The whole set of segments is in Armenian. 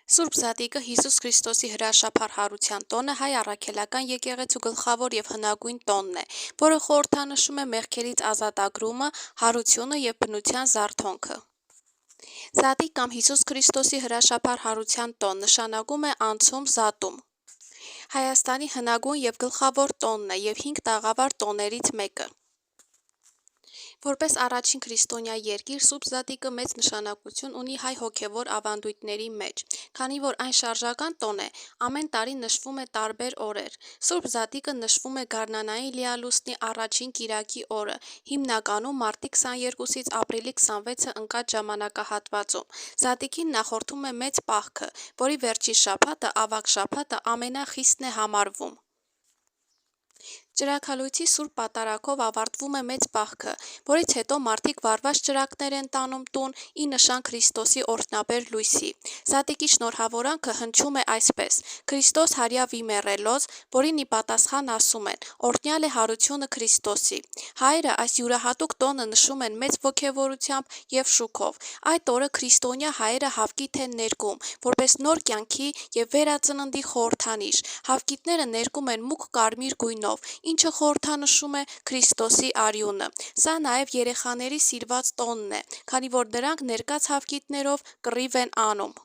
Սուրբ Զատիկը Հիսուս Քրիստոսի հրաշափառ հարության տոնը հայ առաքելական եկեղեցու գլխավոր և հնագույն տոնն է, որը խորհրդանշում է մեղքերից ազատագրումը, հարությունը և բնության զարթոնքը։ Զատիկ կամ Հիսուս Քրիստոսի հրաշափառ հարության տոն նշանակում է անցում, զատում։ Հայաստանի հնագույն և գլխավոր տոնն է և 5 տաղավար տոներից մեկը։ Որպես առաջին քրիստոնյա երկիր, Սուրբ Զատիկը մեծ նշանակություն ունի հայ հոգևոր ավանդույթների մեջ, քանի որ այն շարժական տոն է, ամեն տարի նշվում է տարբեր օրեր։ Սուրբ Զատիկը նշվում է գարնանային լիալուսնի առաջին կիրակի օրը, հիմնականում մարտի 22-ից ապրիլի 26-ը ընկած ժամանակահատվածում։ Զատիկին նախորդում է մեծ պահքը, որի վերջին շաբաթը, ավագ շաբաթը, ամենախիստն է համարվում։ Ճրագալույցի Սուրբ Պատարագով ավարտվում է մեծ պահքը, որից հետո մարդիկ վառված ճրագներ են տանում տուն ի նշան Քրիստոսի օրհնաբեր լույսի։ Զատիկի շնորհավորանքը հնչում է այսպես. «Քրիստոս հարյա վիմեռելոզ», որին ի պատասխան ասում են. «Օրհնյալ է հարությունը Քրիստոսի»։ Հայերը այս յուրահատուկ տոնը նշում են մեծ ոգևորությամբ և շուքով։ Այդ օրը քրիստոնյա հայերը հավգիթ են ներկում, որպես նոր կյանքի և վերածննդի խորհրդանիշ։ Հավգիթները ներկում են մուգ կարմիր գույնով, ինչը խորհրդանշում է Քրիստոսի արյունը։ Սա նաև երեխաների սիրված տոնն է, քանի որ նրանք ներկած հավգիթներով կռիվ են անում։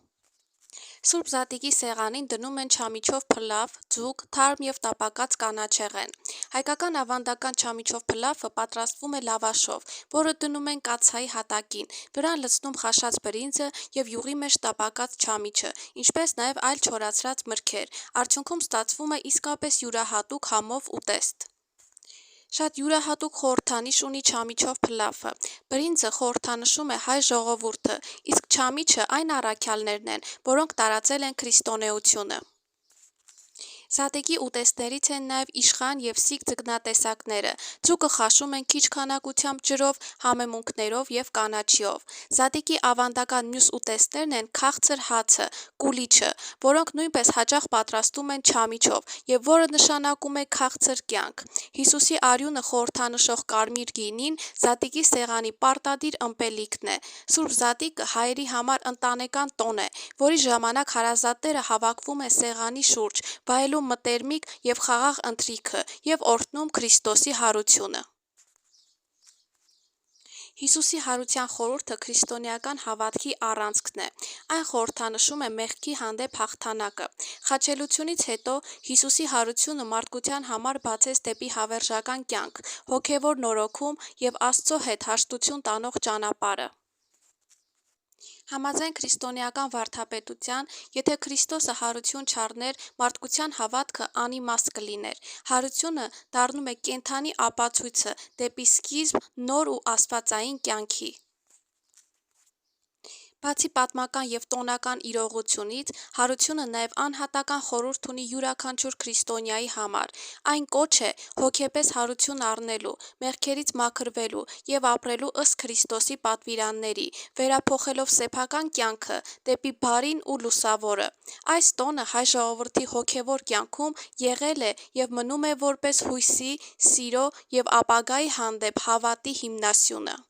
Սուրբ Զատիկի սեղանին դնում են չամիչով փլավ, ձուկ, թարմ և տապակած կանաչեղեն։ Հայկական ավանդական չամիչով փլավը պատրաստվում է լավաշով, որը դնում են կաթսայի հատակին, վրան լցնում խաշած բրինձը և յուղի մեջ տապակած չամիչը, ինչպես նաև այլ չորացրած մրգեր։ Արդյունքում ստացվում է իսկապես յուրահատուկ համով ուտեստ։ Շատ յուրահատուկ խորհրդանիշ ունի չամիչով փլավը։ Բրինձը խորհրդանշում է հայ ժողովուրդը, իսկ չամիչը այն առաքյալներն են, որոնք տարածել են քրիստոնեությունը։ Զատիկի ուտեստներից են նաև իշխան և սիկ ձկնատեսակները։ Ձուկը խաշում են քիչ քանակությամբ ջրով, համեմունքներով և կանաչիով։ Զատիկի ավանդական մյուս ուտեստներն են քաղցր հացը, կուլիչը, որոնք նույնպես հաճախ պատրաստում են չամիչով և որը նշանակում է քաղցր կյանք։ Հիսուսի արյունը խորհրդանշող կարմիր գինին Զատիկի սեղանի պարտադիր ըմպելիքն է։ Սուրբ Զատիկը հայերի համար ընտանեկան տոն է, որի ժամանակ հարազատները հավաքվում են սեղանի շուրջ, վայելում մտերմիկ և խաղաղ ընթրիքը և օրհնում Քրիստոսի հարությունը։ Հիսուսի հարության խորհուրդը քրիստոնեական հավատքի առանցքն է։ Այն խորհրդանշում է մեղքի հանդեպ հաղթանակը։ Խաչելությունից հետո Հիսուսի հարությունը մարդկության համար բացեց դեպի հավերժական կյանք, հոգևոր նորոգում և Աստծո հետ հաշտություն տանող ճանապարհը։ Համաձայն քրիստոնեական վարդապետության, եթե Քրիստոսը հարություն չառներ, մարդկության հավատքը անիմաստ կլիներ։ Հարությունը դառնում է կենդանի ապացույցը դեպի սկիզբ նոր ու աստվածային կյանքի։ Բացի պատմական և տոնական իրողությունից, հարությունը նաև անհատական խորհուրդ ունի յուրաքանչյուր քրիստոնյայի համար։ Այն կոչ է հոգեպես հարություն առնելու, մեղքերից մաքրվելու և ապրելու ըստ Քրիստոսի պատվիրանների, վերափոխելով սեփական կյանքը դեպի բարին ու լուսավորը։ Այս տոնը հայ ժողովրդի հոգևոր կյանքում եղել է և մնում է որպես հույսի, սիրո և ապագայի հանդեպ հավատի հիմնասյունը։